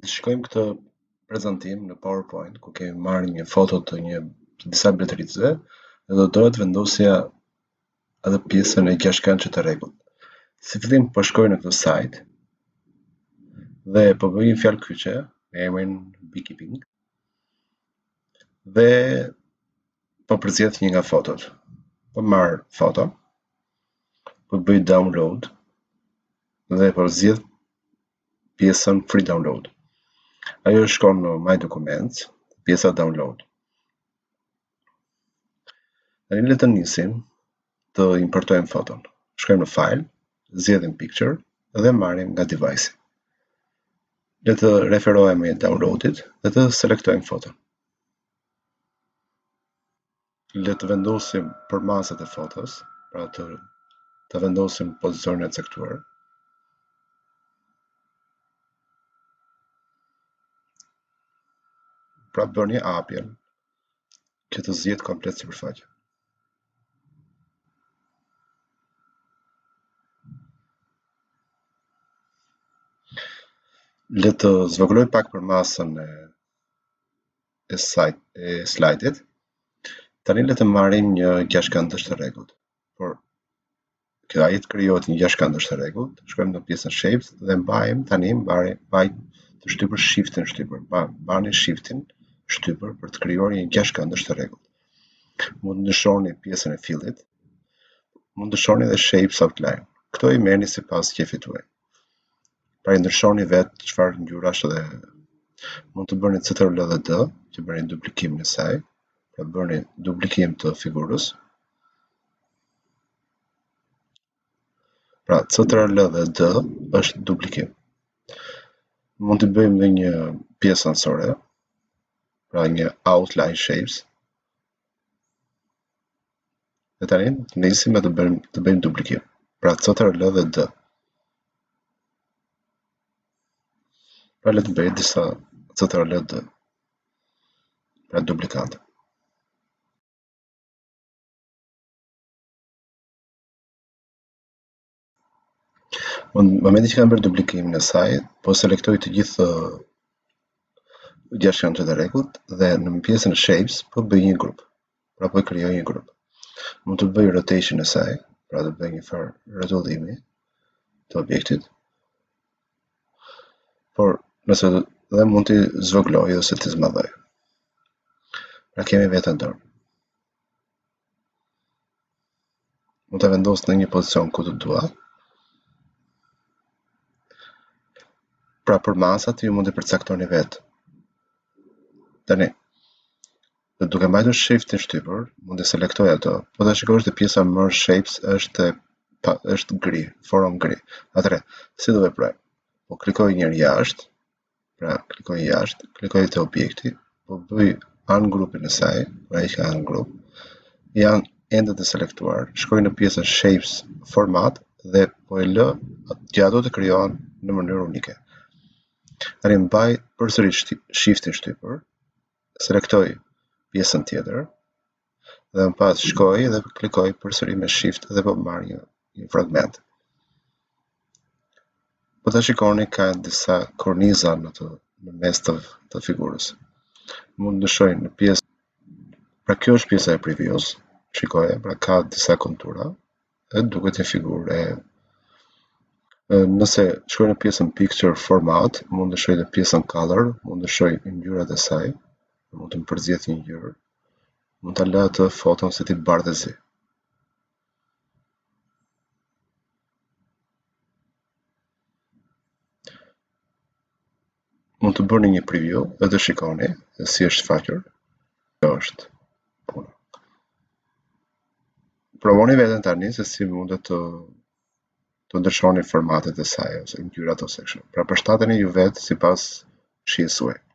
Të shikojmë këtë prezantim në PowerPoint ku kemi marrë një foto të disa mbretërizve dhe do dohet vendosja edhe pjesën e gjashtkëndshme të rregullt. Si fillim po shkoj në këtë sajt dhe po bëj një fjalë kyçe me emrin beekeeping dhe po përzjedh një nga fotot. Po marr foto, po bëj download dhe po zgjedh pjesën free download. Ajo shkon në My Documents, pjesa download. Tani le të nisim të importojmë foton. Shkojmë në file, zgjedhim picture dhe marrim nga device-i. Le të referohemi downloadit dhe të selektojmë foton. Le të vendosim përmasat e fotos, pra të vendosim pozicionin e caktuar. Pra bëni hapjen që të zgjedh komplet sipërfaqen. Le të zvogëloj pak përmasën e slide-it. Tani le të marrim një gjashtkëndësh të rregullt. Por ai të krijohet një gjashtkëndësh të rregullt, shkojmë në pjesën shapes dhe mbajmë të shtypur shiftin shtypur. Mbani shiftin shtypur për të krijuar një gjashtkëndësh të rregullt. Mund të ndryshoni pjesën e fillit, mund të ndryshoni edhe shapes outline. Këto i merrni sipas qefit tuaj. Pra i ndryshoni vetë çfarë ngjyrash dhe mund të bëni Ctrl dhe D që bëni duplikimin e saj. Pra bëni duplikim të figurës. Pra Ctrl dhe D është duplikim. Mund të bëjmë dhe një pjesë ansore, pra një outline shapes. Dhe tani nisim të bëjmë duplikim. Pra Ctrl dhe D. Pra le të bëj disa Ctrl dhe D. Pra duplikante. Në momentin që kam bërë duplikimin e saj, po selektoj të gjithë gjashtkëndshët e rregullt dhe në pjesën e shapes po bëj një grup. Pra po krijoj një grup. Mund të bëj rotation e saj, pra të bëj një farë rrotullimi të objektit. Por nëse dhe mund të zvogëloj ose të zmadhoj. Pra kemi vetë në dorë. Mund të vendos në një pozicion ku të dua. Pra për masat ju mund të përcaktoni vetë. Tani, dhe duke mbajtur shiftin shtypur, mund të selektoj ato. Po ta shikosh dhe pjesa Merge Shapes është gri, forum gri. Atëre, si do veproj? Po klikoj njëherë jashtë, pra klikoj jashtë, klikoj te objekti, po bëj ungroupin e saj, pra hiq ungroup. Janë ende të selektuar, shkoj në pjesën Shapes Format dhe po e lë që ato të krijohen në mënyrë unike. Tani mbaj përsëri shiftin shtypur, selektoj pjesën tjetër dhe më pas shkoj dhe klikoj përsëri me shift dhe po marr një fragment. Po ta shikoni ka disa korniza në mes të figurës. Mund ndryshoj në pjesë. Pra kjo është pjesa e previews. Shikoje, pra ka disa kontura dhe duket një figurë. Nëse shkoj në pjesën Picture Format, mund të ndryshoj dhe pjesën Color, mund të ndryshoj ngjyrat e saj, mund të më përzihet një ngjyrë, mund ta lë atë foton si tip bardhëzi. Mund të bëni një preview dhe të shikoni si është shfaqur. Kjo është puna. Provoni veten tani se si mundet të ndryshoni formatet e saj ose ngjyrat ose kështu. Pra përshtateni ju vetë sipas shijes suaj.